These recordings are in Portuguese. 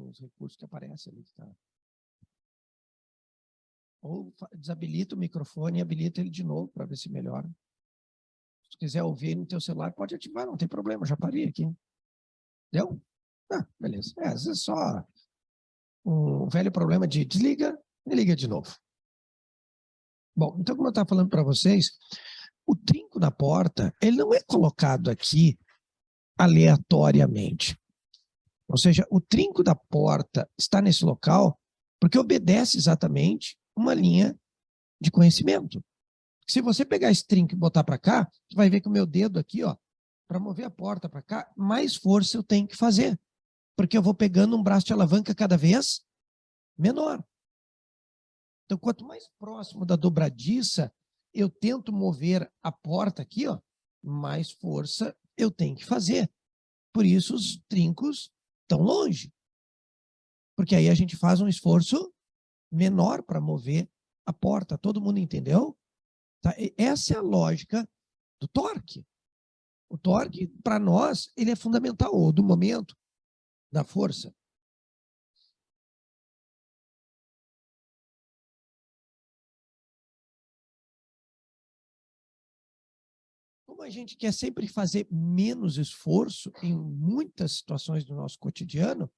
os recursos que aparecem ali. Tá? Ou desabilita o microfone e habilita ele de novo para ver se melhora. Se tu quiser ouvir no teu celular, pode ativar, não tem problema, já parei aqui. Deu? Ah, beleza. Às vezes só um velho problema de desliga e liga de novo. Bom, então como eu estava falando para vocês, o trinco da porta, ele não é colocado aqui aleatoriamente. Ou seja, o trinco da porta está nesse local porque obedece exatamente uma linha de conhecimento. Se você pegar esse trinco e botar para cá, você vai ver que o meu dedo aqui, ó, para mover a porta para cá, mais força eu tenho que fazer. Porque eu vou pegando um braço de alavanca cada vez menor. Então, quanto mais próximo da dobradiça eu tento mover a porta aqui, ó, mais força eu tenho que fazer. Por isso os trincos estão longe. Porque aí a gente faz um esforço menor para mover a porta. Todo mundo entendeu? Tá? Essa é a lógica do torque. O torque, para nós, ele é fundamental, ou do momento, da força. Como a gente quer sempre fazer menos esforço em muitas situações do nosso cotidiano,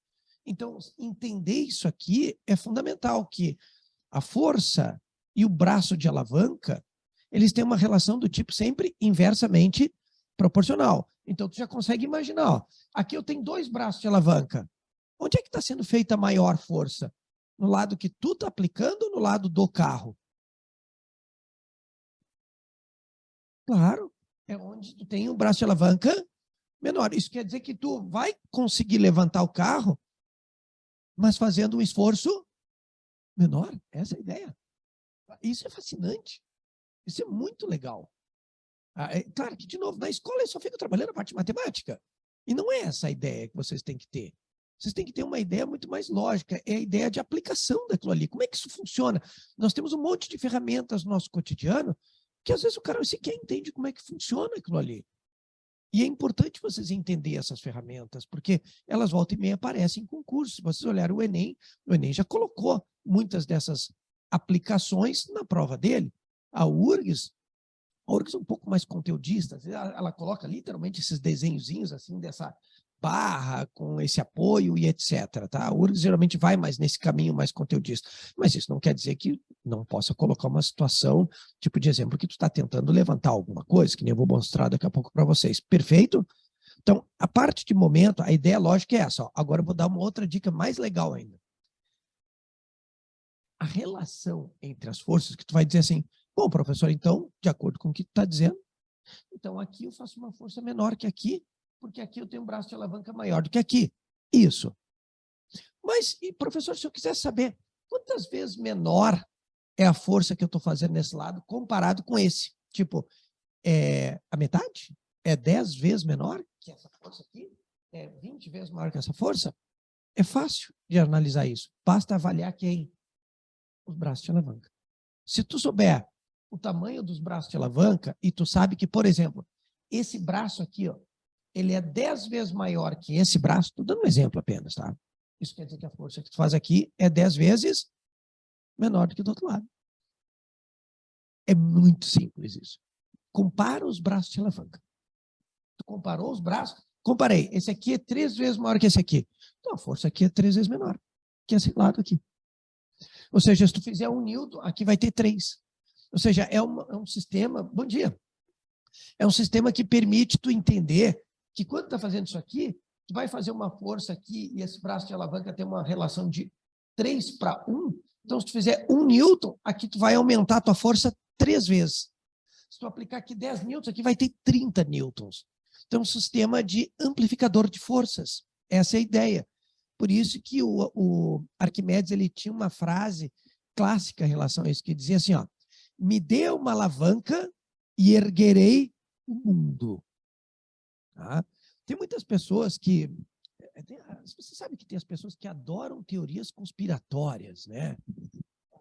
então entender isso aqui é fundamental, que a força e o braço de alavanca, eles têm uma relação do tipo sempre inversamente proporcional. Então, tu já consegue imaginar, ó, aqui eu tenho 2 braços de alavanca. Onde é que está sendo feita a maior força? No lado que tu está aplicando ou no lado do carro? Claro, é onde tu tem um braço de alavanca menor. Isso quer dizer que tu vai conseguir levantar o carro, mas fazendo um esforço menor. Essa é a ideia. Isso é fascinante. Isso é muito legal. Claro que, de novo, na escola eu só fico trabalhando a parte de matemática. E não é essa a ideia que vocês têm que ter. Vocês têm que ter uma ideia muito mais lógica. É a ideia de aplicação daquilo ali. Como é que isso funciona? Nós temos um monte de ferramentas no nosso cotidiano que, às vezes, o cara sequer entende como é que funciona aquilo ali. E é importante vocês entenderem essas ferramentas, porque elas volta e meia aparecem em concursos. Se vocês olharem o Enem já colocou muitas dessas aplicações na prova dele. A URGS é um pouco mais conteudista, ela coloca literalmente esses desenhozinhos assim dessa barra com esse apoio e etc. Tá? A URGS geralmente vai mais nesse caminho mais conteudista, mas isso não quer dizer que não possa colocar uma situação, tipo de exemplo, que tu está tentando levantar alguma coisa, que nem eu vou mostrar daqui a pouco para vocês. Perfeito? Então, a parte de momento, a ideia lógica é essa. Ó. Agora eu vou dar uma outra dica mais legal ainda. A relação entre as forças, que tu vai dizer assim, bom, professor, então, de acordo com o que tu está dizendo, então aqui eu faço uma força menor que aqui, porque aqui eu tenho um braço de alavanca maior do que aqui. Isso. Mas, professor, se eu quiser saber quantas vezes menor é a força que eu estou fazendo nesse lado comparado com esse? Tipo, a metade? É 10 vezes menor que essa força aqui? É 20 vezes maior que essa força? É fácil de analisar isso. Basta avaliar quem? Os braços de alavanca. Se tu souber o tamanho dos braços de alavanca e tu sabe que, por exemplo, esse braço aqui, ó, ele é 10 vezes maior que esse braço, estou dando um exemplo apenas, tá? Isso quer dizer que a força que tu faz aqui é 10 vezes menor do que do outro lado. É muito simples isso. Compara os braços de alavanca. Tu comparou os braços? Comparei. Esse aqui é 3 vezes maior que esse aqui. Então a força aqui é 3 vezes menor que esse lado aqui. Ou seja, se tu fizer 1 newton, aqui vai ter 3. Ou seja, é um sistema... Bom dia. É um sistema que permite tu entender que quando tu está fazendo isso aqui, tu vai fazer uma força aqui e esse braço de alavanca tem uma relação de 3 para 1. Então, se tu fizer 1 newton, aqui tu vai aumentar a tua força 3 vezes. Se tu aplicar aqui 10 newtons, aqui vai ter 30 newtons. Então, é um sistema de amplificador de forças. Essa é a ideia. Por isso que o Arquimedes ele tinha uma frase clássica em relação a isso, que dizia assim, ó, me dê uma alavanca e erguerei o mundo. Tá? Tem muitas pessoas que... Você sabe que tem as pessoas que adoram teorias conspiratórias, né?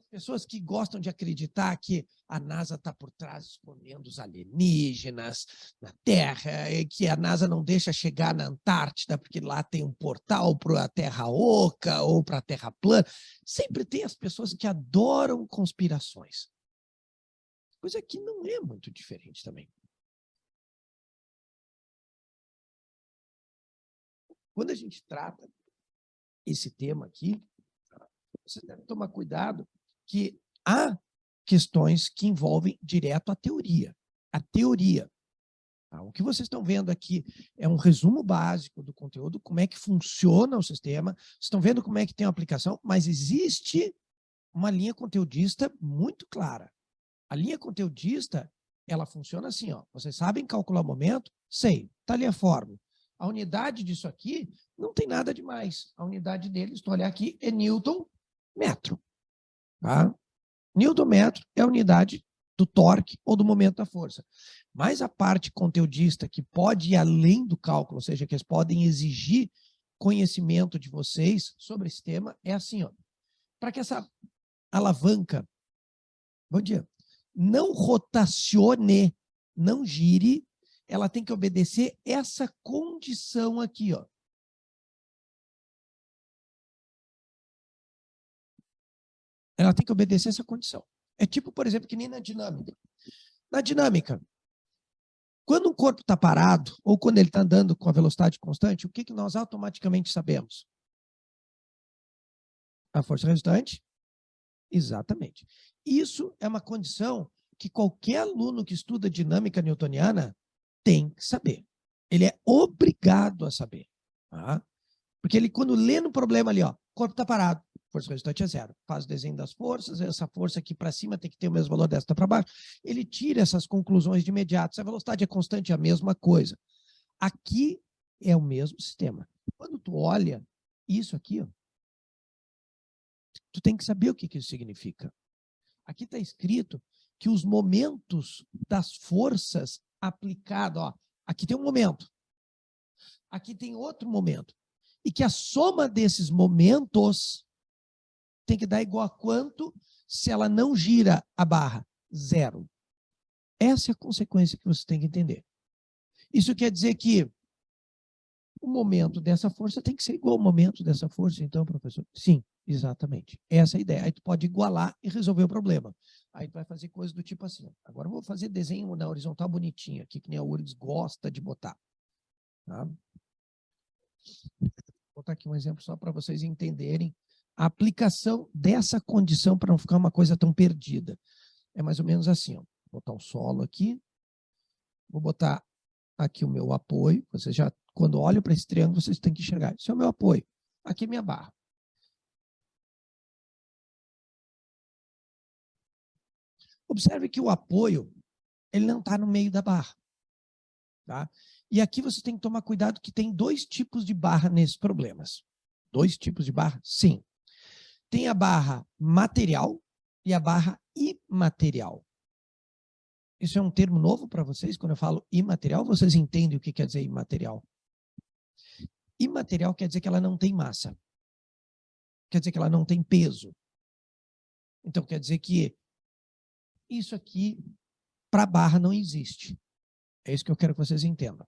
pessoas que gostam de acreditar que a NASA está por trás escondendo os alienígenas na Terra, e que a NASA não deixa chegar na Antártida porque lá tem um portal para a Terra Oca ou para a Terra plana. Sempre tem as pessoas que adoram conspirações. Coisa que não é muito diferente também. Quando a gente trata esse tema aqui, você deve tomar cuidado que há questões que envolvem direto a teoria. A teoria. Tá? O que vocês estão vendo aqui é um resumo básico do conteúdo, como é que funciona o sistema, vocês estão vendo como é que tem a aplicação, mas existe uma linha conteudista muito clara. A linha conteudista, ela funciona assim, ó. Vocês sabem calcular o momento? Sei, está ali a fórmula. A unidade disso aqui não tem nada demais. A unidade dele, estou olhando aqui, é Newton metro. Tá? Newton metro é a unidade do torque ou do momento da força. Mas a parte conteudista que pode ir além do cálculo, ou seja, que eles podem exigir conhecimento de vocês sobre esse tema, é assim, ó. Para que essa alavanca, bom dia, não rotacione, não gire, ela tem que obedecer essa condição aqui, ó. Ela tem que obedecer essa condição. É tipo, por exemplo, que nem na dinâmica. Na dinâmica, quando um corpo está parado, ou quando ele está andando com a velocidade constante, o que nós automaticamente sabemos? A força resultante? Exatamente. Isso é uma condição que qualquer aluno que estuda dinâmica newtoniana tem que saber. Ele é obrigado a saber. Tá? Porque ele, quando lê no problema ali, ó, o corpo está parado, força resultante é zero. Faz o desenho das forças, essa força aqui para cima tem que ter o mesmo valor dessa para baixo. Ele tira essas conclusões de imediato. Se a velocidade é constante, é a mesma coisa. Aqui é o mesmo sistema. Quando tu olha isso aqui, ó, tu tem que saber o que isso significa. Aqui está escrito que os momentos das forças aplicadas, ó, aqui tem um momento, aqui tem outro momento, e que a soma desses momentos tem que dar igual a quanto se ela não gira a barra? Zero. Essa é a consequência que você tem que entender. Isso quer dizer que o momento dessa força tem que ser igual ao momento dessa força, então, professor? Sim, exatamente. Essa é a ideia. Aí tu pode igualar e resolver o problema. Aí tu vai fazer coisas do tipo assim. Agora eu vou fazer desenho na horizontal bonitinho aqui, que nem a URGS gosta de botar. Tá? Vou botar aqui um exemplo só para vocês entenderem a aplicação dessa condição para não ficar uma coisa tão perdida. É mais ou menos assim, ó. Vou botar um solo aqui. Vou botar aqui o meu apoio. Vocês já, quando olham para esse triângulo, vocês têm que enxergar. Esse é o meu apoio. Aqui é minha barra. Observe que o apoio, ele não está no meio da barra. Tá? E aqui você tem que tomar cuidado que tem dois tipos de barra nesses problemas. Dois tipos de barra? Sim. Tem a barra material e a barra imaterial. Isso é um termo novo para vocês? Quando eu falo imaterial, vocês entendem o que quer dizer imaterial? Imaterial quer dizer que ela não tem massa. Quer dizer que ela não tem peso. Então, quer dizer que isso aqui, para a barra, não existe. É isso que eu quero que vocês entendam.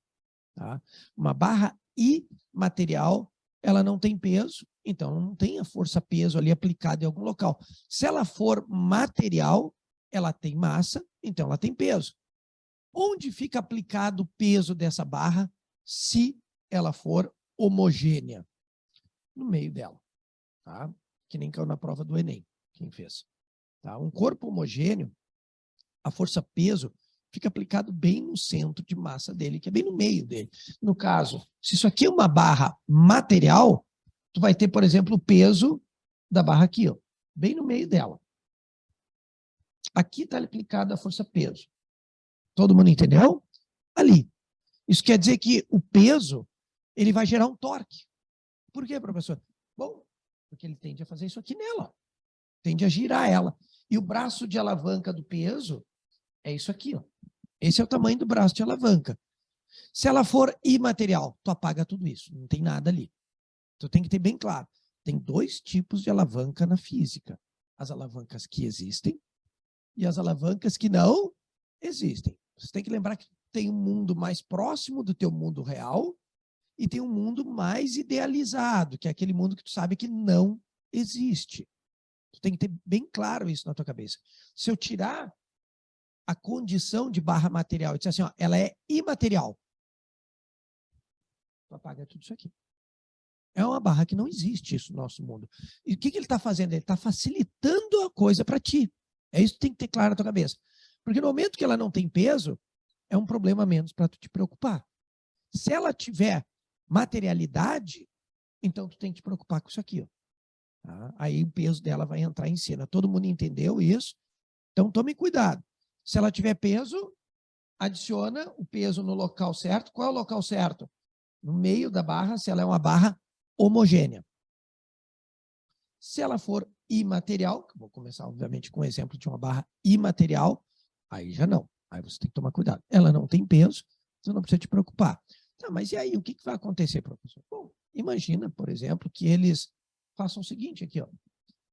Tá? Uma barra imaterial, ela não tem peso, então não tem a força-peso ali aplicada em algum local. Se ela for material, ela tem massa, então ela tem peso. Onde fica aplicado o peso dessa barra se ela for homogênea? No meio dela. Tá? Que nem caiu na prova do Enem, quem fez. Tá? Um corpo homogêneo, a força-peso fica aplicado bem no centro de massa dele, que é bem no meio dele. No caso, se isso aqui é uma barra material, tu vai ter, por exemplo, o peso da barra aqui, ó, bem no meio dela. Aqui está aplicada a força-peso. Todo mundo entendeu? Ali. Isso quer dizer que o peso, ele vai gerar um torque. Por quê, professor? Bom, porque ele tende a fazer isso aqui nela. Tende a girar ela. E o braço de alavanca do peso é isso aqui, ó. Esse é o tamanho do braço de alavanca. Se ela for imaterial, tu apaga tudo isso. Não tem nada ali. Tu tem que ter bem claro. Tem dois tipos de alavanca na física. as alavancas que existem e as alavancas que não existem. Você tem que lembrar que tem um mundo mais próximo do teu mundo real e tem um mundo mais idealizado, que é aquele mundo que tu sabe que não existe. Tu tem que ter bem claro isso na tua cabeça. Se eu tirar a condição de barra material e disser assim, ó, ela é imaterial, tu apaga tudo isso aqui. É uma barra que não existe isso no nosso mundo. E o que ele está fazendo? Ele está facilitando a coisa para ti. É isso que tem que ter claro na tua cabeça. Porque no momento que ela não tem peso, é um problema a menos para tu te preocupar. Se ela tiver materialidade, então tu tem que te preocupar com isso aqui. Ó. Tá? Aí o peso dela vai entrar em cena. Todo mundo entendeu isso? Então tome cuidado. Se ela tiver peso, adiciona o peso no local certo. Qual é o local certo? No meio da barra, se ela é uma barra homogênea. Se ela for imaterial, vou começar obviamente com o exemplo de uma barra imaterial, aí já não. Aí você tem que tomar cuidado. Ela não tem peso, você não precisa te preocupar. Tá, mas e aí, o que vai acontecer, professor? Bom, imagina, por exemplo, que eles façam o seguinte aqui, ó.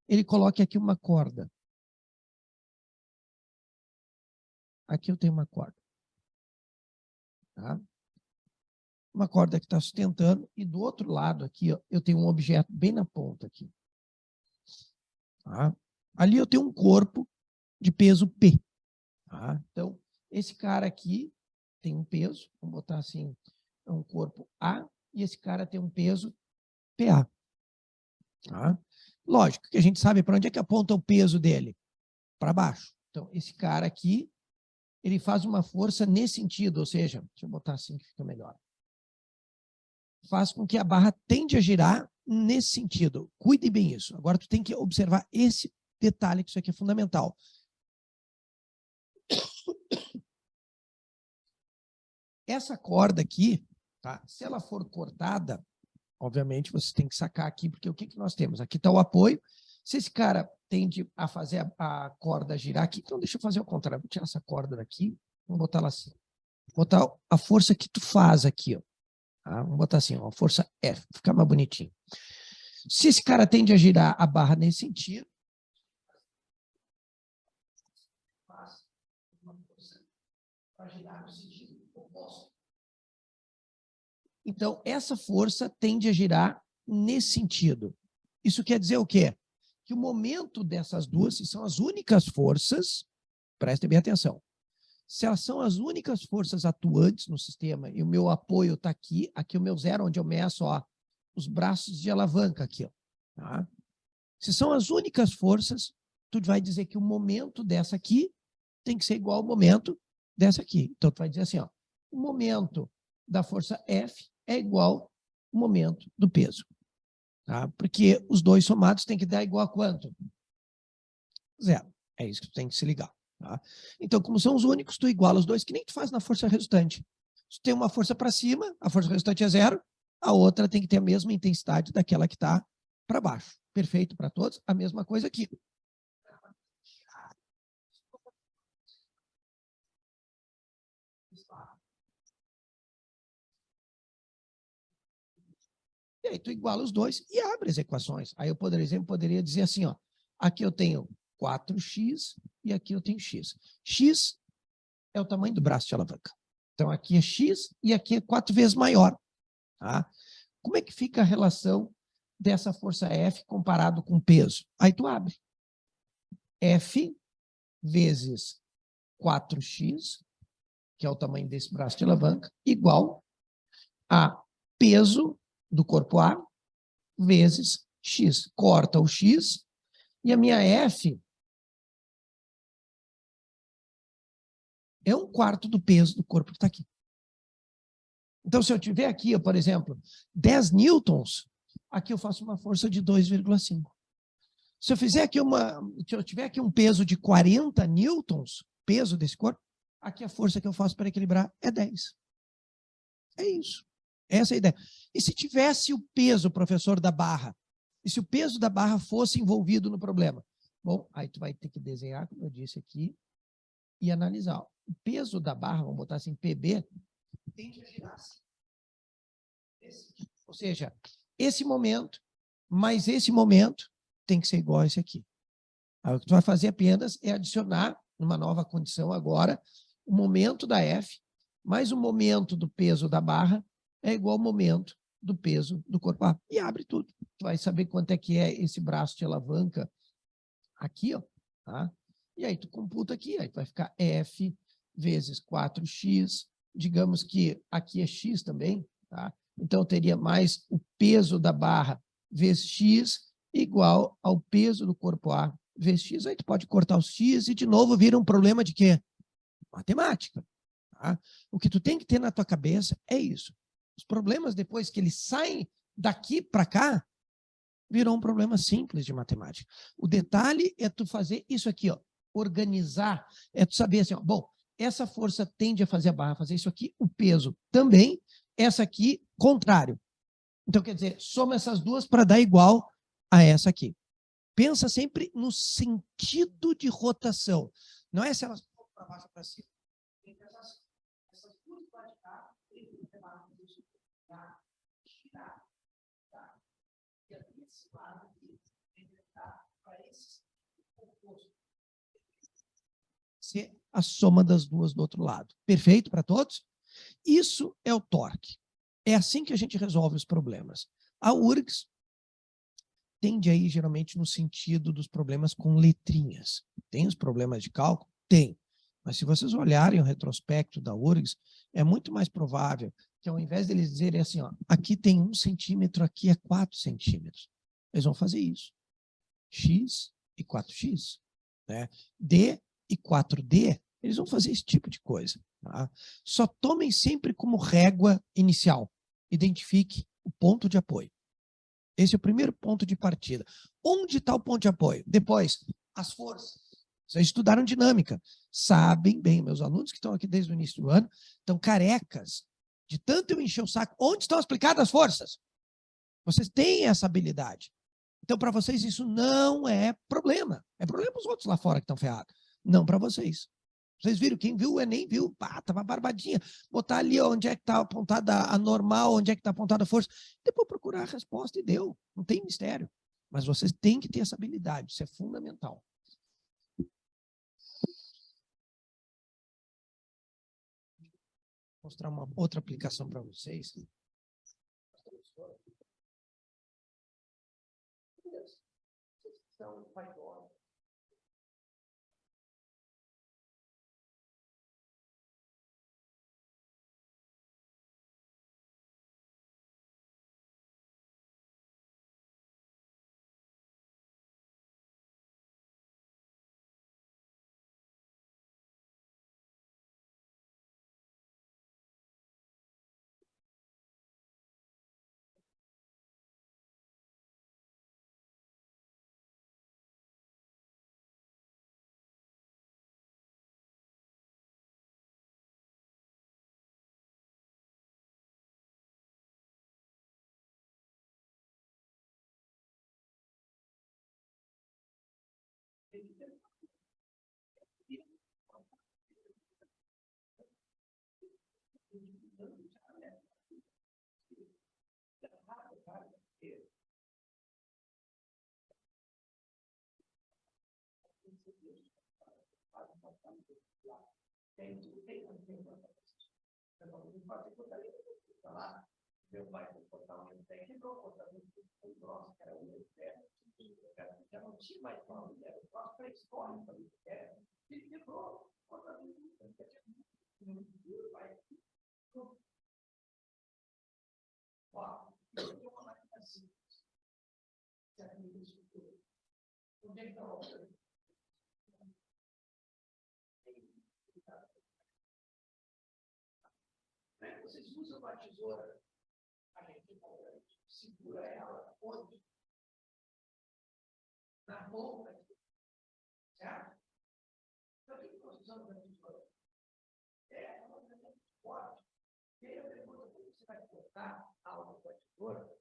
Ele coloque aqui uma corda. Aqui eu tenho uma corda. Tá? Uma corda que está sustentando, e do outro lado aqui, ó, eu tenho um objeto bem na ponta aqui. Tá? Ali eu tenho um corpo de peso P. Tá? Então, esse cara aqui tem um peso, vamos botar assim, é um corpo A, e esse cara tem um peso PA. Tá? Lógico que a gente sabe para onde é que aponta o peso dele? Para baixo. Então, esse cara aqui, ele faz uma força nesse sentido, ou seja, deixa eu botar assim que fica melhor. Faz com que a barra tende a girar nesse sentido. Cuide bem isso. Agora, tu tem que observar esse detalhe, que isso aqui é fundamental. Essa corda aqui, tá? Se ela for cortada, obviamente você tem que sacar aqui, porque o que nós temos? Aqui está o apoio. Se esse cara tende a fazer a corda girar aqui, então deixa eu fazer o contrário. Vou tirar essa corda daqui, vamos botar ela assim. Vou botar a força que tu faz aqui, ó. Tá? Vamos botar assim, ó, a força F, ficar mais bonitinho. Se esse cara tende a girar a barra nesse sentido, faz uma força para girar no sentido oposto. Então, essa força tende a girar nesse sentido. Isso quer dizer o quê? Que o momento dessas duas, se são as únicas forças, prestem bem atenção, se elas são as únicas forças atuantes no sistema e o meu apoio está aqui, aqui o meu zero, onde eu meço ó, os braços de alavanca aqui. Ó, tá? Se são as únicas forças, tu vai dizer que o momento dessa aqui tem que ser igual ao momento dessa aqui. Então, tu vai dizer assim, ó, o momento da força F é igual ao momento do peso. Tá? Porque os dois somados tem que dar igual a quanto? Zero. É isso que tu tem que se ligar. Tá? Então, como são os únicos, tu iguala os dois, que nem tu faz na força resultante. Se tu tem uma força para cima, a força resultante é zero, a outra tem que ter a mesma intensidade daquela que está para baixo. Perfeito para todos? A mesma coisa aqui. E aí tu iguala os dois e abre as equações. Aí eu, por exemplo, poderia dizer assim, ó, aqui eu tenho 4x e aqui eu tenho x. X é o tamanho do braço de alavanca. Então aqui é x e aqui é 4 vezes maior. Tá? Como é que fica a relação dessa força F comparado com peso? Aí tu abre. F vezes 4x, que é o tamanho desse braço de alavanca, igual a peso do corpo A vezes x. Corta o x e a minha F é 1/4 do peso do corpo que está aqui. Então, se eu tiver aqui, por exemplo, 10 newtons, aqui eu faço uma força de 2,5. Se eu tiver aqui um peso de 40 newtons, peso desse corpo, aqui a força que eu faço para equilibrar é 10. É isso. Essa é a ideia. E se tivesse o peso, professor, da barra? E se o peso da barra fosse envolvido no problema? Bom, aí tu vai ter que desenhar, como eu disse aqui, e analisar. O peso da barra, vamos botar assim, PB, tem que girar assim. Ou seja, esse momento, mais esse momento, tem que ser igual a esse aqui. Aí o que tu vai fazer apenas é adicionar, numa nova condição agora, o momento da F, mais o momento do peso da barra, é igual ao momento do peso do corpo A. E abre tudo. Tu vai saber quanto é que é esse braço de alavanca aqui, ó, tá? E aí tu computa aqui, aí vai ficar F vezes 4x, digamos que aqui é x também, tá? Então, eu teria mais o peso da barra vezes x igual ao peso do corpo A vezes x. Aí tu pode cortar os x e, de novo, vira um problema de quê? Matemática. Tá? O que tu tem que ter na tua cabeça é isso. Os problemas, depois que eles saem daqui para cá, virou um problema simples de matemática. O detalhe é tu fazer isso aqui, ó, organizar, é tu saber assim, ó, bom, essa força tende a fazer a barra fazer isso aqui, o peso também, essa aqui, contrário. Então, quer dizer, soma essas duas para dar igual a essa aqui. Pensa sempre no sentido de rotação. Não é se elas vão para baixo ou para cima. Tem que pensar assim, essas duas para cá, tem que girar, girar, tá? E aqui, esse lado aqui, tem que estar para esse oposto. Ser a soma das duas do outro lado. Perfeito para todos? Isso é o torque. É assim que a gente resolve os problemas. A URGS tende aí, geralmente, no sentido dos problemas com letrinhas. Tem os problemas de cálculo? Tem. Mas se vocês olharem o retrospecto da URGS, é muito mais provável que, ao invés deles dizerem assim, ó, aqui tem 1 centímetro, aqui é 4 centímetros, eles vão fazer isso. X e 4x. Né? D e 4D, eles vão fazer esse tipo de coisa. Tá? Só tomem sempre como régua inicial. Identifique o ponto de apoio. Esse é o primeiro ponto de partida. Onde está o ponto de apoio? Depois, as forças. Vocês estudaram dinâmica. Sabem bem, meus alunos que estão aqui desde o início do ano, estão carecas de tanto eu encher o saco. Onde estão aplicadas as forças? Vocês têm essa habilidade. Então, para vocês, isso não é problema. É problema para os outros lá fora que estão ferrados. Não para vocês. Vocês viram? Quem viu, nem viu. Pá, tava barbadinha. Botar ali onde é que está apontada a normal, onde é que está apontada a força. Depois procurar a resposta e deu. Não tem mistério. Mas vocês têm que ter essa habilidade. Isso é fundamental. Vou mostrar uma outra aplicação para vocês. Então, vai embora. Meu pai foi botar um técnico, botar um troço que era um já não tinha mais nome, era um troço pré-histórico ali, ele quebrou, botar um ó, eu tenho uma máquina simples, onde é que está o vocês usam uma tesoura, a gente segura ela onde? Na boca, certo? Então, o que nós usamos na tesoura? É uma coisa forte. E aí eu pergunto, como você vai cortar algo com a tesoura?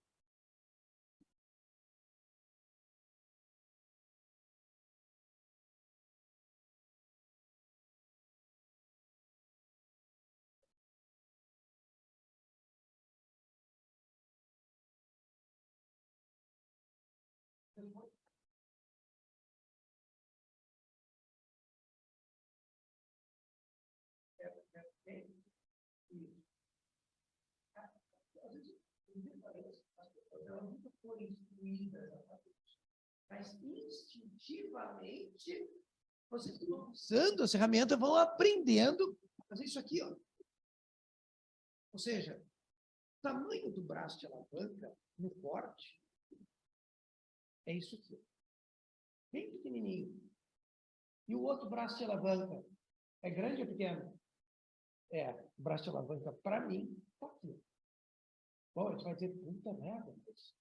for instruídas a fazer isso. Mas instintivamente, vocês vão usando as ferramentas, vão aprendendo a fazer isso aqui, ó. Ou seja, o tamanho do braço de alavanca no corte é isso aqui. Bem pequenininho. E o outro braço de alavanca é grande ou pequeno? O braço de alavanca, para mim, está aqui. Bom, a gente vai dizer, puta merda, mas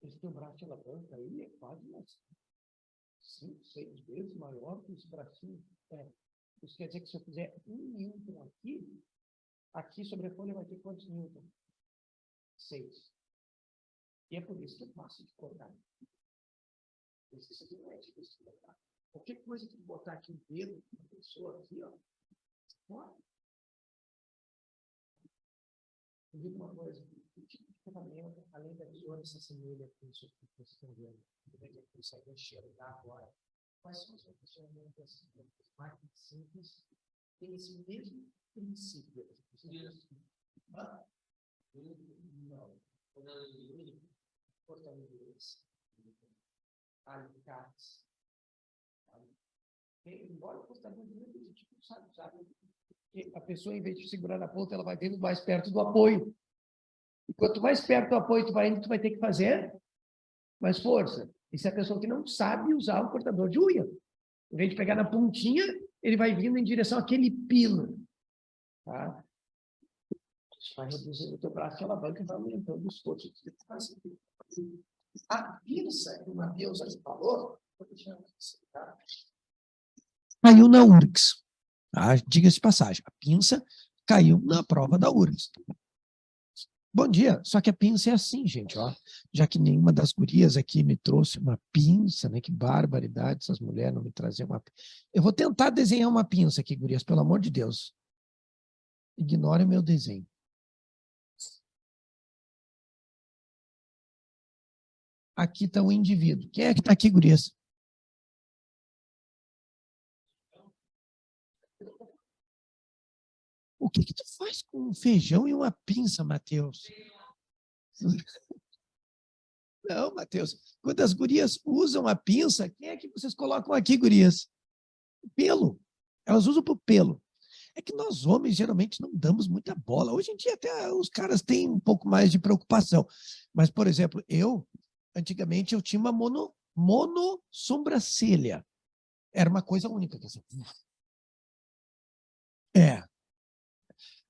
esse teu braço de alavanca aí é quase umas 5, 6 vezes maior que esse bracinho. Isso quer dizer que se eu fizer 1 newton aqui sobre a folha vai ter quantos newton? 6. E é por isso que eu passo de cortar. Isso aqui não é difícil de cortar. Qualquer coisa que botar aqui um dedo uma pessoa aqui, ó. Eu digo uma coisa, o tipo de ferramenta, além da tesoura, se assemelha com isso que vocês estão vendo. Você consegue enxergar agora. Quais são as outras ferramentas mais simples? Tem esse mesmo princípio. Não. Cortadores. Alicates. Embora o cortador de livro, tipo, sabe? A pessoa, em vez de segurar na ponta, ela vai vindo mais perto do apoio. E quanto mais perto do apoio tu vai indo, tu vai ter que fazer mais força. Isso é a pessoa que não sabe usar o cortador de unha. Em vez de pegar na pontinha, ele vai vindo em direção àquele pino. Tá? Isso vai reduzindo o teu braço de alavanca e vai aumentando o esforço que tu faz. A pinça que o Matheus falou, tá? Caiu na URGS. Tá? Diga-se de passagem, a pinça caiu na prova da URGS. Bom dia, só que a pinça é assim, gente, ó. Já que nenhuma das gurias aqui me trouxe uma pinça, né? Que barbaridade, essas mulheres não me traziam uma pinça. Eu vou tentar desenhar uma pinça aqui, gurias, pelo amor de Deus. Ignore o meu desenho. Aqui está o indivíduo. Quem é que está aqui, gurias? O que tu faz com um feijão e uma pinça, Matheus? Não, Matheus. Quando as gurias usam a pinça, quem é que vocês colocam aqui, gurias? O pelo. Elas usam para o pelo. É que nós homens geralmente não damos muita bola. Hoje em dia até os caras têm um pouco mais de preocupação. Mas, por exemplo, antigamente eu tinha uma mono sobrancelha. Era uma coisa única. Assim.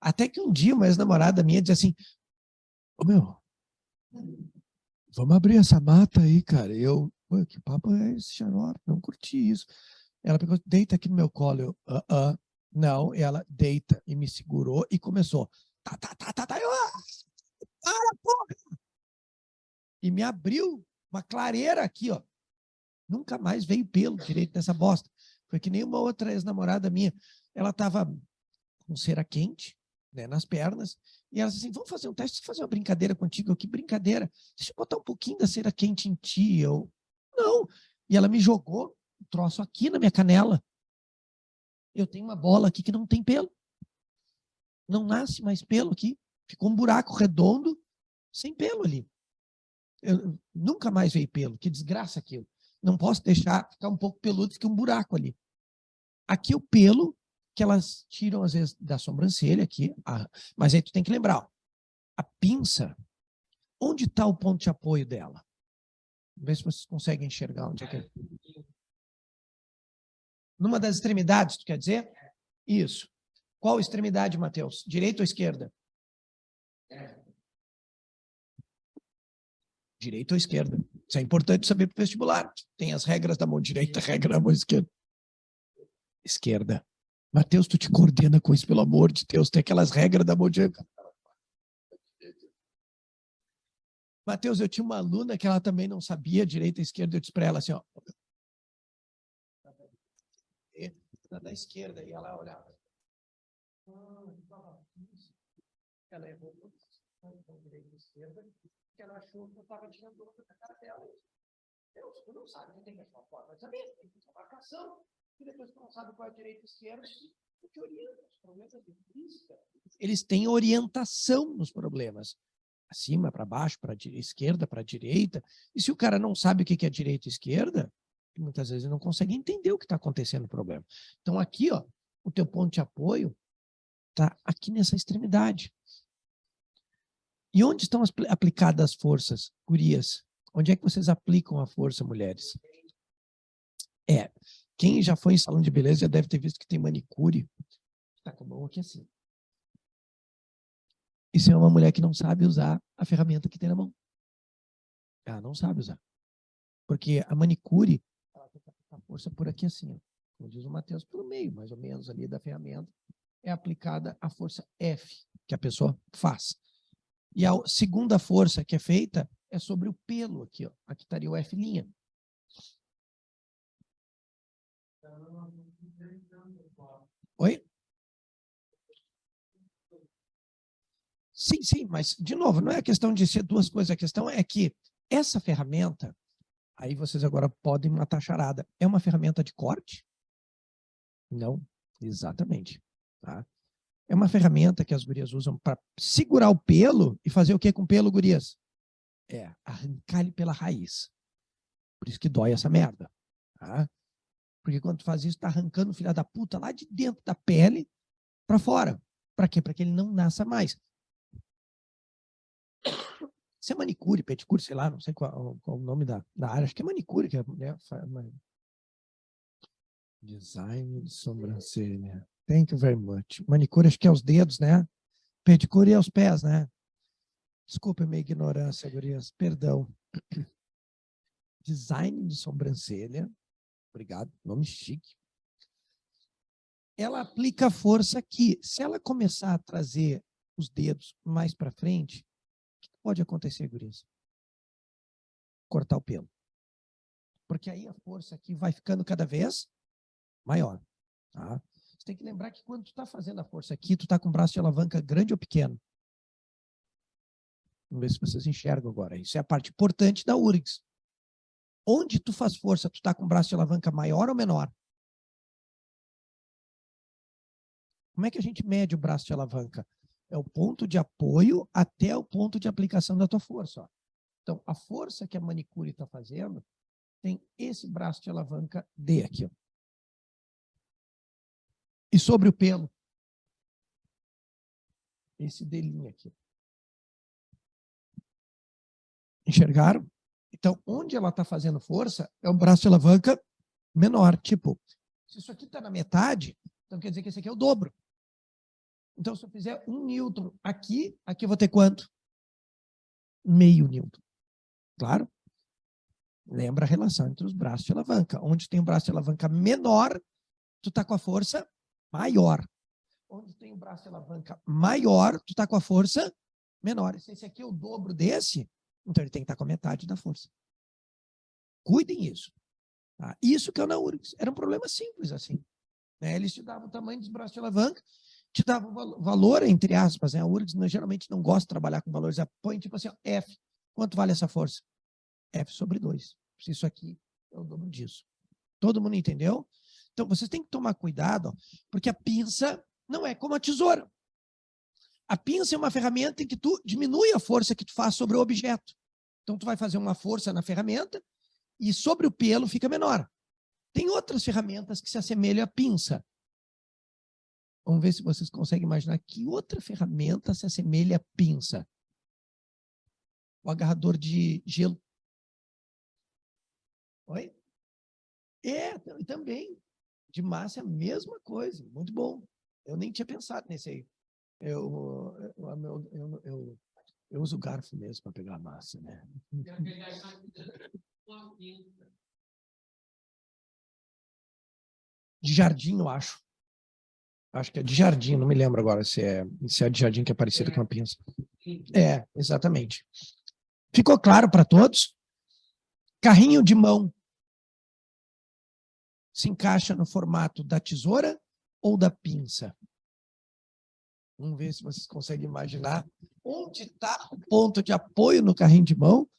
Até que um dia uma ex-namorada minha disse assim, meu, vamos abrir essa mata aí, cara. E eu, que papo é esse, xarope? Não curti isso. Ela pegou, deita aqui no meu colo. Eu, não, ela deita e me segurou e começou. Eu, para, porra! E me abriu uma clareira aqui, ó. Nunca mais veio pelo direito dessa bosta. Foi que nem uma outra ex-namorada minha. Ela estava com cera quente, né, nas pernas, e ela disse assim, vamos fazer um teste, fazer uma brincadeira contigo. Eu, que brincadeira? Deixa eu botar um pouquinho da cera quente em ti. Eu, não. E ela me jogou um troço aqui na minha canela. Eu tenho uma bola aqui que não tem pelo. Não nasce mais pelo aqui. Ficou um buraco redondo, sem pelo ali. Nunca mais veio pelo. Que desgraça aquilo. Não posso deixar ficar um pouco peludo, fica um buraco ali. Aqui o pelo, que elas tiram às vezes da sobrancelha aqui, mas aí tu tem que lembrar, ó, a pinça, onde está o ponto de apoio dela? Vê se vocês conseguem enxergar onde é que é. Numa das extremidades, tu quer dizer? Isso. Qual extremidade, Matheus? Direita ou esquerda? Direita ou esquerda? Isso é importante saber para o vestibular. Tem as regras da mão direita, a regra da mão esquerda. Esquerda. Matheus, tu te coordena com isso, pelo amor de Deus. Tem aquelas regras da mão direita. Matheus, eu tinha uma aluna que ela também não sabia direita e esquerda. Eu disse para ela assim, ó. Da esquerda. E ela olhava. Ela errou com direita e esquerda, porque ela achou que eu estava tirando outra da cara dela. Deus, tu não sabe, não tem que achar uma forma de saber, tem que fazer uma marcação, e depois tu não sabe qual é a direita e a esquerda, tu te orienta. Os problemas de física, eles têm orientação nos problemas. cima, para baixo, para esquerda, para direita. E se o cara não sabe o que é direita e esquerda, muitas vezes ele não consegue entender o que está acontecendo no problema. Então aqui, ó, o teu ponto de apoio está aqui nessa extremidade. E onde estão aplicadas as forças, gurias? Onde é que vocês aplicam a força, mulheres? Quem já foi em salão de beleza já deve ter visto que tem manicure. Está com a mão aqui assim. Isso é uma mulher que não sabe usar a ferramenta que tem na mão. Ela não sabe usar. Porque a manicure, ela tem que aplicar força por aqui assim, ó. Como diz o Matheus, pelo meio, mais ou menos, ali da ferramenta, é aplicada a força F, que a pessoa faz. E a segunda força que é feita é sobre o pelo aqui, ó. Aqui estaria o F'. Oi? Sim, sim, mas, de novo, não é a questão de ser duas coisas, a questão é que essa ferramenta, aí vocês agora podem matar charada, é uma ferramenta de corte? Não, exatamente. Tá? É uma ferramenta que as gurias usam para segurar o pelo e fazer o que com o pelo, gurias? Arrancar ele pela raiz. Por isso que dói essa merda. Tá? Porque quando tu faz isso, tá arrancando o filho da puta lá de dentro da pele para fora. Para quê? Para que ele não nasça mais. Isso é manicure, pedicure, sei lá, não sei qual o nome da área. Acho que é manicure que a mulher faz. Design de sobrancelha. Thank you very much. Manicure, acho que é os dedos, né? Pedicure é os pés, né? Desculpa a minha ignorância, gurias. Perdão. Design de sobrancelha. Obrigado. Nome chique. Ela aplica força aqui. Se ela começar a trazer os dedos mais para frente, o que pode acontecer, gurias? Cortar o pelo. Porque aí a força aqui vai ficando cada vez maior. Tá? Você tem que lembrar que quando tu está fazendo a força aqui, tu está com o braço de alavanca grande ou pequeno? Vamos ver se vocês enxergam agora. Isso é a parte importante da URGS. Onde tu faz força, tu está com o braço de alavanca maior ou menor? Como é que a gente mede o braço de alavanca? É o ponto de apoio até o ponto de aplicação da tua força. Ó. Então, a força que a manicure está fazendo tem esse braço de alavanca D aqui. Ó. E sobre o pelo, esse D' aqui. Enxergaram? Então, onde ela está fazendo força é o braço de alavanca menor. Tipo, se isso aqui está na metade, então quer dizer que esse aqui é o dobro. Então, se eu fizer 1 newton aqui, aqui eu vou ter quanto? Meio newton. Claro? Lembra a relação entre os braços de alavanca. Onde tem o braço de alavanca menor, tu está com a força maior. Onde tem o braço de alavanca maior, tu está com a força menor. Se esse aqui é o dobro desse, então ele tem que estar com a metade da força. Cuidem isso. Tá? Isso que é o na URGS. Era um problema simples assim. Né? Eles te davam o tamanho dos braços de alavanca, te davam o valor, entre aspas. Né? A URGS geralmente não gosta de trabalhar com valores. Põe tipo assim, ó, F. Quanto vale essa força? F sobre 2. Isso aqui é o dobro disso. Todo mundo entendeu? Então, vocês têm que tomar cuidado, ó, porque a pinça não é como a tesoura. A pinça é uma ferramenta em que tu diminui a força que tu faz sobre o objeto. Então, tu vai fazer uma força na ferramenta e sobre o pelo fica menor. Tem outras ferramentas que se assemelham à pinça. Vamos ver se vocês conseguem imaginar que outra ferramenta se assemelha à pinça. O agarrador de gelo. Oi? Também. De massa é a mesma coisa. Muito bom. Eu nem tinha pensado nesse aí. Eu uso o garfo mesmo para pegar a massa, né? De jardim, eu acho. Acho que é de jardim, não me lembro agora se é de jardim que é parecido com a pinça. É, exatamente. Ficou claro para todos? Carrinho de mão se encaixa no formato da tesoura ou da pinça? Vamos ver se vocês conseguem imaginar onde está o ponto de apoio no carrinho de mão.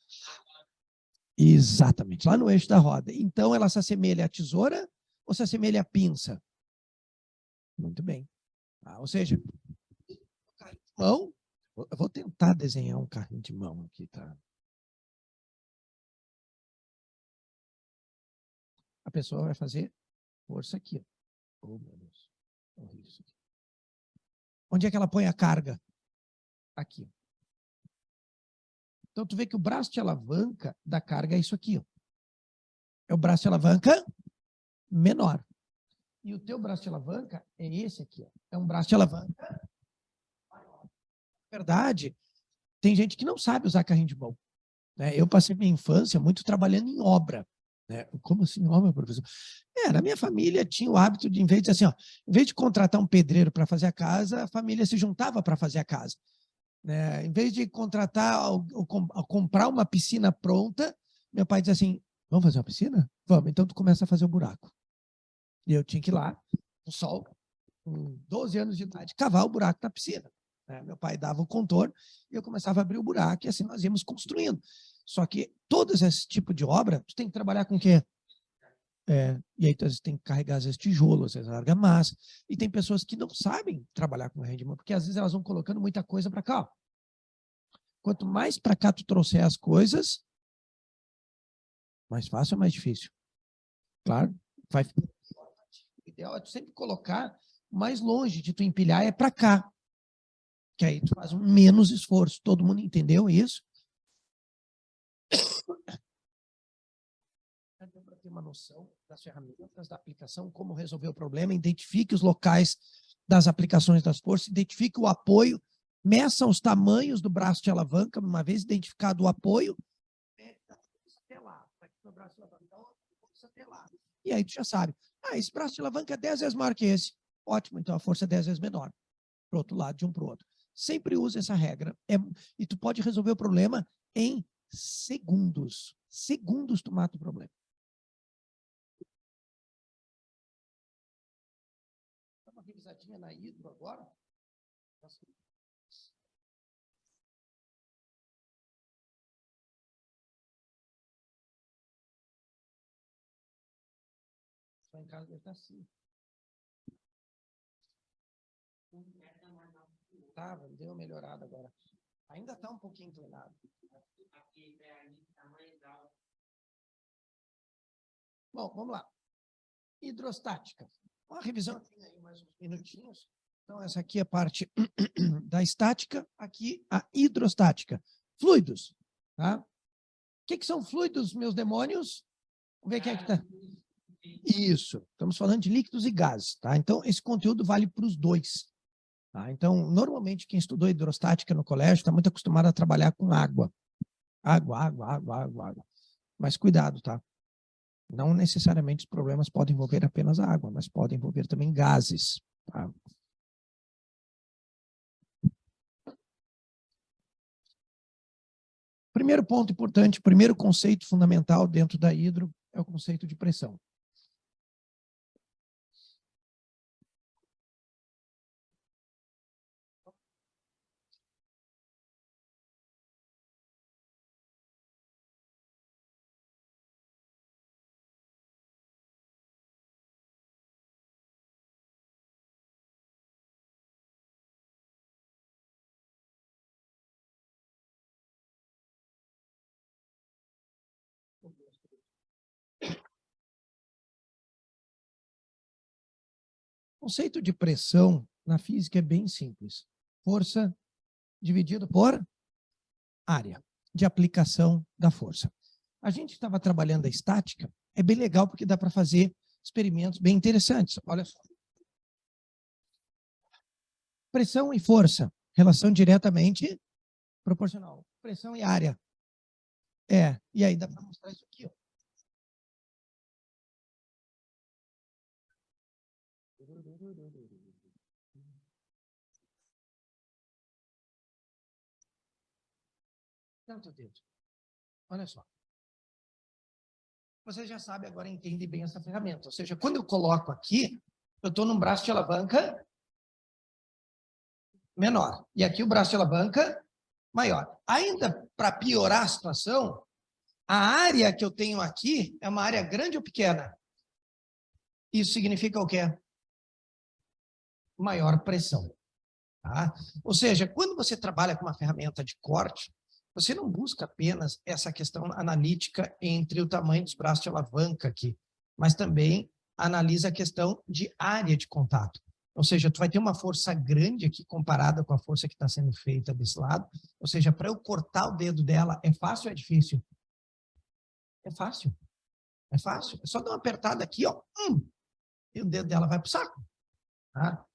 Exatamente, lá no eixo da roda. Então, ela se assemelha à tesoura ou se assemelha à pinça? Muito bem. Ou seja, o carrinho de mão Eu vou tentar desenhar um carrinho de mão aqui, tá? A pessoa vai fazer força aqui. Oh, meu Deus. Isso aqui. Onde é que ela põe a carga? Aqui. Então, tu vê que o braço de alavanca da carga é isso aqui. Ó. É o braço de alavanca menor. E o teu braço de alavanca é esse aqui. Ó. É um braço de alavanca maior. Na verdade, tem gente que não sabe usar carrinho de mão. Né? Eu passei minha infância muito trabalhando em obra. Né? Como assim, obra, professor? Na minha família tinha o hábito de, em vez de assim, ó, em vez de contratar um pedreiro para fazer a casa, a família se juntava para fazer a casa. Né? Em vez de contratar ou comprar uma piscina pronta, meu pai dizia assim, vamos fazer uma piscina? Vamos, então tu começa a fazer o buraco. E eu tinha que ir lá, no sol, com 12 anos de idade, cavar o buraco na piscina. Né? Meu pai dava o contorno e eu começava a abrir o buraco e assim nós íamos construindo. Só que todos esse tipo de obra, tu tem que trabalhar com o quê? E aí tu tem que carregar às vezes tijolos, às vezes argamassa. E tem pessoas que não sabem trabalhar com rendimento, porque às vezes elas vão colocando muita coisa para cá. Ó. Quanto mais para cá tu trouxer as coisas, mais fácil ou mais difícil? Claro, vai ficar. O ideal é tu sempre colocar mais longe de tu empilhar é para cá. Que aí tu faz menos esforço. Todo mundo entendeu isso? Deu para ter uma noção das ferramentas da aplicação, como resolver o problema, identifique os locais das aplicações das forças, identifique o apoio, meça os tamanhos do braço de alavanca, uma vez identificado o apoio, até lá, o braço de alavanca, até lá. E aí tu já sabe, esse braço de alavanca é 10 vezes maior que esse. Ótimo, então a força é 10 vezes menor. Para o outro lado, de um para o outro. Sempre use essa regra. E tu pode resolver o problema em segundos. Segundos tu mata o problema. Dá uma revisadinha na hidro agora. Só em casa deve estar assim. Tava, deu uma melhorada agora. Ainda está um pouquinho inclinado. Bom, vamos lá. Hidrostática. Uma revisão aí, mais uns minutinhos. Então, essa aqui é a parte da estática, aqui a hidrostática. Fluidos. Tá? O que são fluidos, meus demônios? Vamos ver quem é que está. Isso. Estamos falando de líquidos e gases. Tá? Então, esse conteúdo vale para os dois. Tá? Então, normalmente, quem estudou hidrostática no colégio está muito acostumado a trabalhar com água. Água. Mas cuidado, tá? Não necessariamente os problemas podem envolver apenas a água, mas podem envolver também gases. Tá? Primeiro ponto importante, primeiro conceito fundamental dentro da hidro é o conceito de pressão. O conceito de pressão na física é bem simples. Força dividido por área de aplicação da força. A gente estava trabalhando a estática, é bem legal porque dá para fazer experimentos bem interessantes. Olha só. Pressão e força, relação diretamente proporcional. Pressão e área. E aí dá para mostrar isso aqui. Ó. Tanto dedo. Olha só. Você já sabe, agora entende bem essa ferramenta. Ou seja, quando eu coloco aqui, eu estou num braço de alavanca menor. E aqui o braço de alavanca maior. Ainda para piorar a situação, a área que eu tenho aqui é uma área grande ou pequena? Isso significa o quê? Maior pressão. Tá? Ou seja, quando você trabalha com uma ferramenta de corte, você não busca apenas essa questão analítica entre o tamanho dos braços de alavanca aqui, mas também analisa a questão de área de contato. Ou seja, tu vai ter uma força grande aqui comparada com a força que está sendo feita desse lado. Ou seja, para eu cortar o dedo dela, é fácil ou é difícil? É fácil. É fácil. É só dar uma apertada aqui, ó, e o dedo dela vai para o saco. Tá?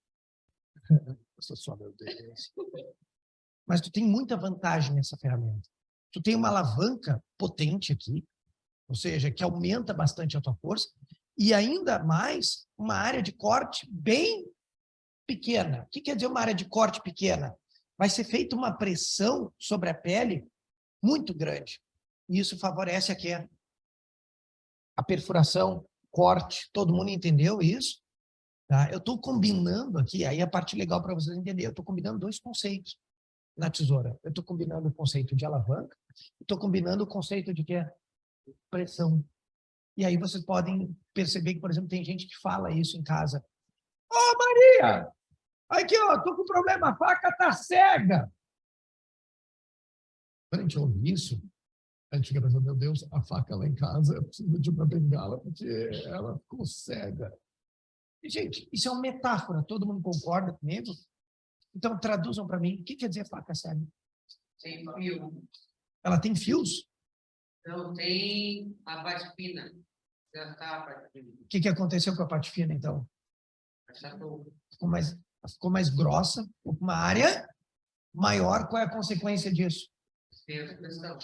Só, meu Deus. Mas tu tem muita vantagem nessa ferramenta. Tu tem uma alavanca potente aqui, ou seja, que aumenta bastante a tua força, e ainda mais uma área de corte bem pequena. O que quer dizer uma área de corte pequena? Vai ser feita uma pressão sobre a pele muito grande. E isso favorece aqui a perfuração, corte. Todo mundo entendeu isso? Tá? Eu estou combinando aqui, aí a parte legal para vocês entenderem, eu estou combinando dois conceitos na tesoura. Eu estou combinando o conceito de alavanca, estou combinando o conceito de quê? Pressão. E aí vocês podem perceber que, por exemplo, tem gente que fala isso em casa. Ô, Maria! Aqui, ó, tô com problema, a faca tá cega. Quando a gente ouve isso, a gente fica pensando, meu Deus, a faca lá em casa, eu preciso de uma bengala, porque ela ficou cega. E, gente, isso é uma metáfora, todo mundo concorda comigo? Então, traduzam para mim, o que quer dizer faca cega? Tem fio. Ela tem fios? Não, tem a parte fina. Já tá a parte fina. O que aconteceu com a parte fina, então? Achatou. Ficou mais grossa, uma área maior. Qual é a consequência disso? Tem pressão.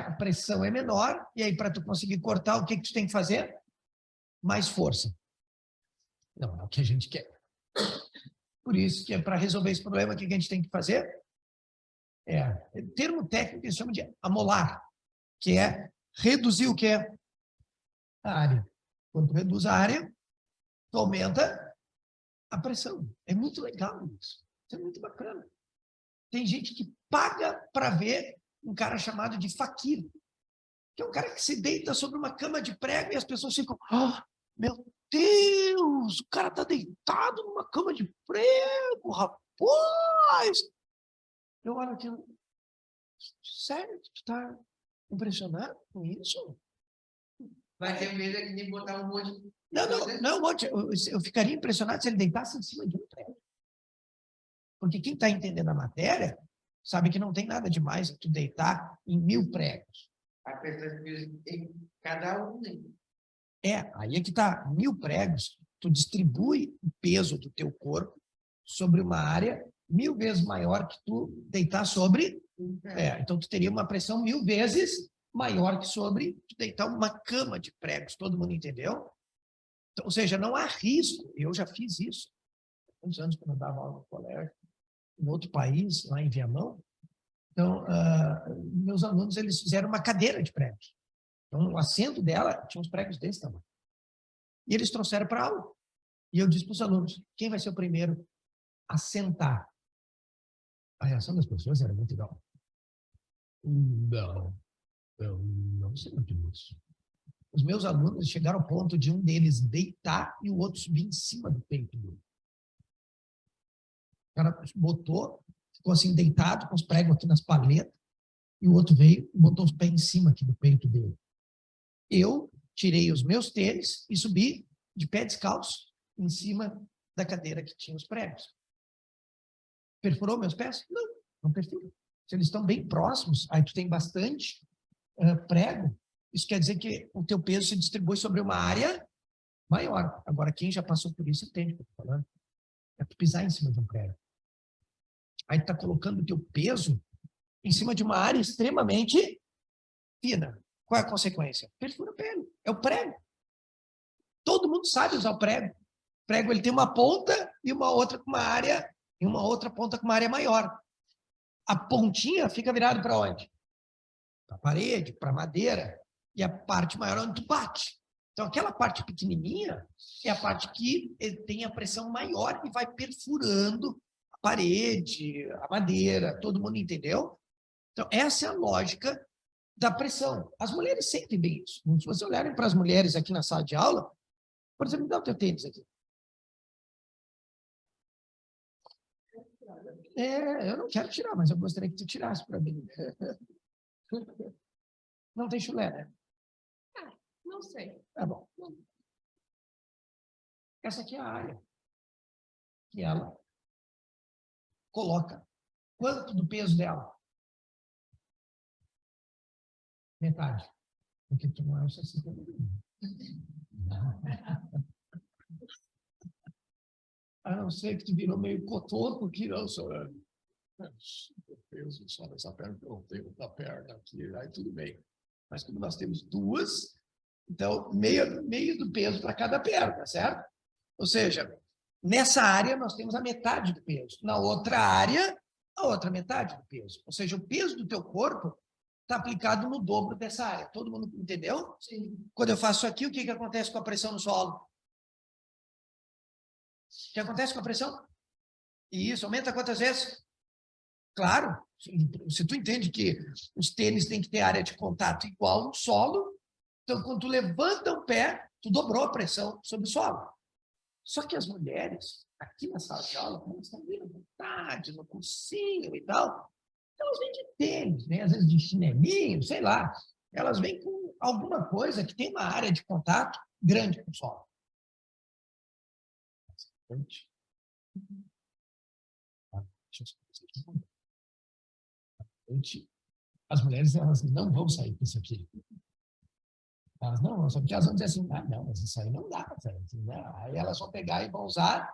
A pressão é menor, e aí para tu conseguir cortar, o que tu tem que fazer? Mais força. Não, é o que a gente quer. Por isso que para resolver esse problema, o que a gente tem que fazer? Termo técnico que se chama de amolar, que é reduzir o que? A área. Quando tu reduz a área, tu aumenta a pressão. É muito legal isso. Isso é muito bacana. Tem gente que paga para ver um cara chamado de faquir, que é um cara que se deita sobre uma cama de prego e as pessoas ficam, meu Deus, o cara tá deitado numa cama de prego, rapaz! Eu olho aquilo, sério, tu tá impressionado com isso? Vai ter medo que nem botar um monte de... Não, eu ficaria impressionado se ele deitasse em cima de um prego. Porque quem está entendendo a matéria sabe que não tem nada demais tu deitar em 1000 pregos. A pessoa tem cada um, né? Aí é que tá, 1000 pregos, tu distribui o peso do teu corpo sobre uma área 1000 vezes maior que tu deitar sobre. Então tu teria uma pressão 1000 vezes maior que sobre tu deitar uma cama de pregos. Todo mundo entendeu? Então, ou seja, não há risco. Eu já fiz isso. Há muitos anos, quando eu dava aula no colégio, em outro país, lá em Viamão. Então, meus alunos, eles fizeram uma cadeira de pregos. Então, o assento dela tinha uns pregos desse tamanho. E eles trouxeram para a aula. E eu disse para os alunos, quem vai ser o primeiro a sentar? A reação das pessoas era muito igual. Não, eu não sei disso. Os meus alunos chegaram ao ponto de um deles deitar e o outro subir em cima do peito dele. O cara botou, ficou assim deitado, com os pregos aqui nas paletas, e o outro veio e botou os pés em cima aqui do peito dele. Eu tirei os meus tênis e subi de pé descalço em cima da cadeira que tinha os pregos. Perfurou meus pés? Não, não perfura. Se eles estão bem próximos, aí tu tem bastante prego, isso quer dizer que o teu peso se distribui sobre uma área maior. Agora, quem já passou por isso entende o que eu estou falando. É tu pisar em cima de um prego. Aí tu está colocando o teu peso em cima de uma área extremamente fina. Qual é a consequência? Perfura a pele. É o prego. Todo mundo sabe usar o prego. O prego ele tem uma ponta e uma outra com uma área, e uma outra ponta com uma área maior. A pontinha fica virada para onde? Para a parede, para a madeira. E a parte maior é onde tu bate. Então, aquela parte pequenininha é a parte que tem a pressão maior e vai perfurando a parede, a madeira. Todo mundo entendeu? Então, essa é a lógica da pressão. As mulheres sentem bem isso. Se vocês olharem para as mulheres aqui na sala de aula, por exemplo, me dá o teu tênis aqui. Eu não quero tirar, mas eu gostaria que tu tirasse para mim. Não tem chulé, né? Não sei. Tá bom. Essa aqui é a área que ela coloca. Quanto do peso dela? Metade. Porque tu não é o 60 A não ser que tu virou meio cotoco aqui, não, senhor. O peso só nessa perna que eu tenho da perna aqui, aí tudo bem. Mas como nós temos duas, então meio do peso para cada perna, certo? Ou seja, nessa área nós temos a metade do peso. Na outra área, a outra metade do peso. Ou seja, o peso do teu corpo está aplicado no dobro dessa área. Todo mundo entendeu? Sim. Quando eu faço aqui, o que acontece com a pressão no solo? O que acontece com a pressão? E isso aumenta quantas vezes? Claro, se tu entende que os tênis têm que ter área de contato igual no solo, então quando tu levanta o pé, tu dobrou a pressão sobre o solo. Só que as mulheres, aqui na sala de aula, como estão bem à vontade, no cursinho e tal, elas vêm de tênis, vêm às vezes de chinelinho, sei lá. Elas vêm com alguma coisa que tem uma área de contato grande com o solo. As mulheres, elas não vão sair com isso aqui. Elas não vão, só porque elas vão dizer assim, não, mas isso aí não dá, né? Aí elas vão pegar e vão usar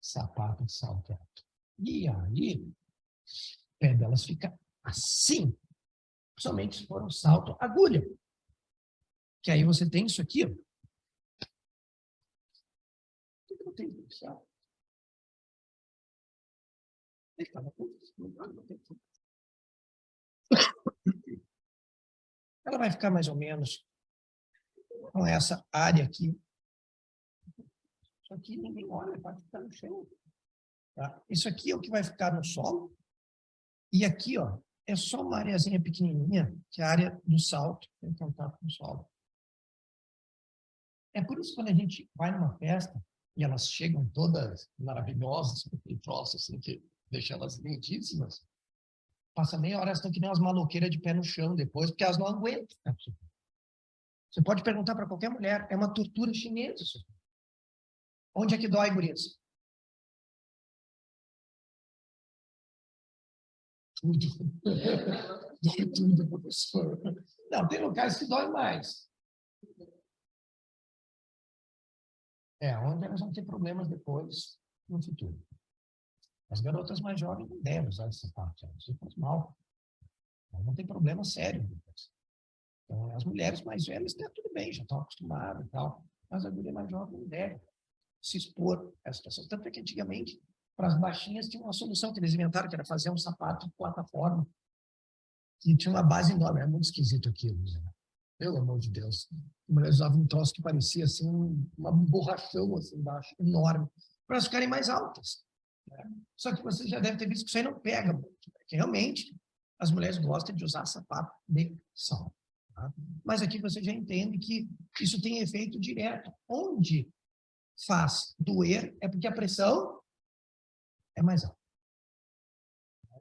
sapato de salto alto. E aí, o pé delas fica assim, somente se for um salto agulha. Que aí você tem isso aqui, ó. Por que eu tenho isso? Ela vai ficar mais ou menos com essa área aqui. Isso aqui ninguém olha, pode ficar no chão. Tá? Isso aqui é o que vai ficar no solo. E aqui, ó, é só uma areazinha pequenininha, que é a área do salto, tem contato com o solo. É por isso que quando a gente vai numa festa, e elas chegam todas maravilhosas, com aquele troço assim, que deixa elas lindíssimas, passa meia hora, elas estão que nem umas maloqueiras de pé no chão depois, porque elas não aguentam. Você pode perguntar para qualquer mulher, é uma tortura chinesa isso. Onde é que dói, gurias? Tudo. Dói tudo, professor. Não, tem locais que dói mais. Onde elas vão ter problemas depois, no futuro. As garotas mais jovens não devem usar essa parte, elas ficam mal. Não tem problema sério depois. Então, as mulheres mais velhas, tudo bem, já estão acostumadas e tal, mas a mulher mais jovem não deve se expor a essa situação. Tanto é que antigamente, para as baixinhas, tinha uma solução que eles inventaram, que era fazer um sapato de plataforma, que tinha uma base enorme. Era muito esquisito aquilo, né? Pelo amor de Deus. As mulheres usavam um troço que parecia assim, uma borrachão assim embaixo, enorme, para elas ficarem mais altas. Né? Só que você já deve ter visto que isso aí não pega muito, porque realmente as mulheres gostam de usar sapato de salto. Tá? Mas aqui você já entende que isso tem efeito direto. Onde faz doer é porque a pressão é mais alta.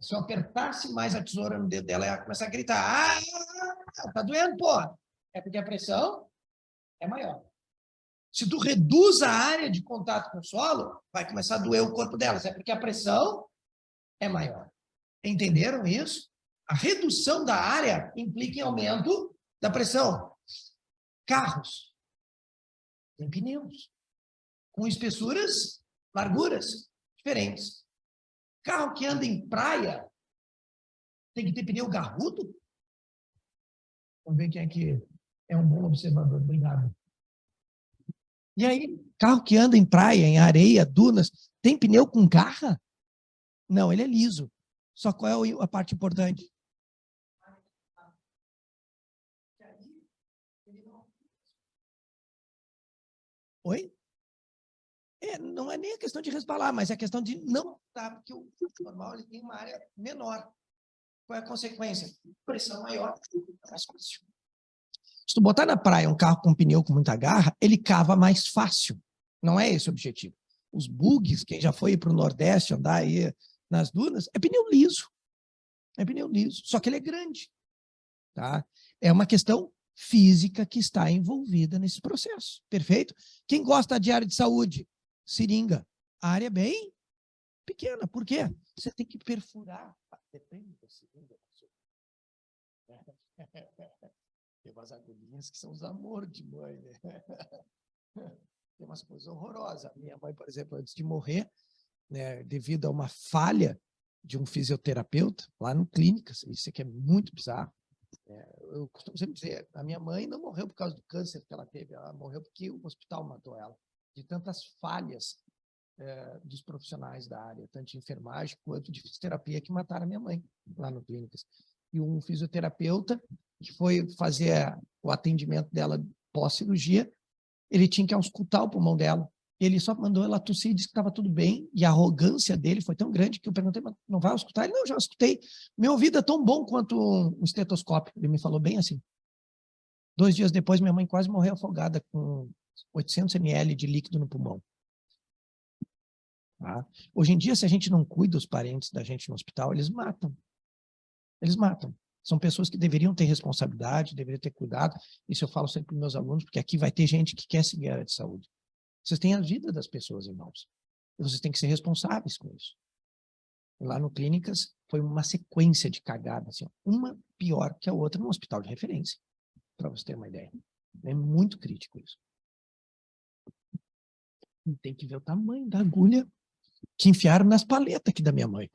Se eu apertasse mais a tesoura no dedo dela, ela ia começar a gritar, tá doendo, porra. É porque a pressão é maior. Se tu reduz a área de contato com o solo, vai começar a doer o corpo delas. É porque a pressão é maior. Entenderam isso? A redução da área implica em aumento da pressão. Carros têm pneus com espessuras, larguras diferentes. Carro que anda em praia tem que ter pneu garrudo? Vamos ver quem é que é um bom observador. Obrigado. E aí, carro que anda em praia, em areia, dunas, tem pneu com garra? Não, ele é liso. Só qual é a parte importante? Oi? Não é nem a questão de resbalar, mas é a questão de não estar, porque o normal ele tem uma área menor. Qual é a consequência? Pressão maior, mais fácil. Se tu botar na praia um carro com pneu com muita garra, ele cava mais fácil. Não é esse o objetivo. os bugs, quem já foi para o Nordeste andar aí nas dunas, é pneu liso. É pneu liso, só que ele é grande. Tá? É uma questão física que está envolvida nesse processo. Perfeito? Quem gosta de área de saúde? Seringa. A área é bem pequena. Por quê? Você tem que perfurar. Depende da seringa. Tem umas agulhinhas que são os amores de mãe, né? Tem umas coisas horrorosas. Minha mãe, por exemplo, antes de morrer, né, devido a uma falha de um fisioterapeuta lá no Clínicas, isso aqui é muito bizarro. Eu costumo sempre dizer, a minha mãe não morreu por causa do câncer que ela teve, ela morreu porque o hospital matou ela, de tantas falhas dos profissionais da área, tanto de enfermagem quanto de fisioterapia, que mataram a minha mãe lá no Clínicas. E um fisioterapeuta que foi fazer o atendimento dela pós-cirurgia, ele tinha que auscultar o pulmão dela. Ele só mandou ela tossir e disse que estava tudo bem, e a arrogância dele foi tão grande que eu perguntei, mas não vai auscultar? Ele, não, já escutei. Meu ouvido é tão bom quanto um estetoscópio. Ele me falou bem assim. 2 dias depois, minha mãe quase morreu afogada com 800 ml de líquido no pulmão. Tá? Hoje em dia, se a gente não cuida dos parentes da gente no hospital, eles matam. Eles matam. São pessoas que deveriam ter responsabilidade, deveriam ter cuidado. Isso eu falo sempre para os meus alunos, porque aqui vai ter gente que quer seguir a área de saúde. Vocês têm a vida das pessoas em mãos. E vocês têm que ser responsáveis com isso. E lá no Clínicas, foi uma sequência de cagadas, assim, uma pior que a outra no hospital de referência, para você ter uma ideia. É muito crítico isso. E tem que ver o tamanho da agulha que enfiaram nas paletas aqui da minha mãe.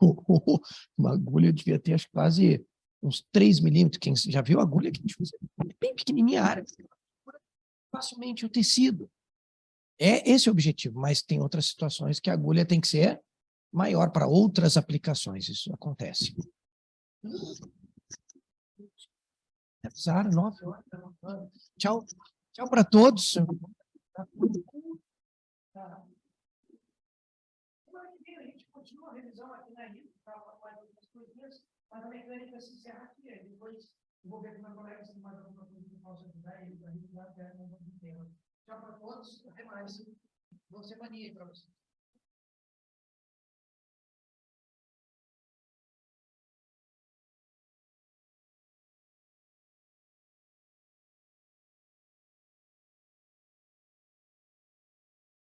Uma agulha devia ter, acho que quase uns 3 milímetros. Quem já viu a agulha que é bem pequenininha a área, facilmente o tecido. É esse o objetivo, mas tem outras situações que a agulha tem que ser maior para outras aplicações. Isso acontece. Avisaram, 9 horas. Tchau. Tchau para todos. A gente continua a revisão aqui na ITA, para mais outras coisinhas, mas a mecânica se encerra aqui. Depois eu vou ver com meu colega se mais alguma coisa que eu possa ajudar ele para revisar até no tema. Tchau para todos. Até mais. Boa semana para vocês.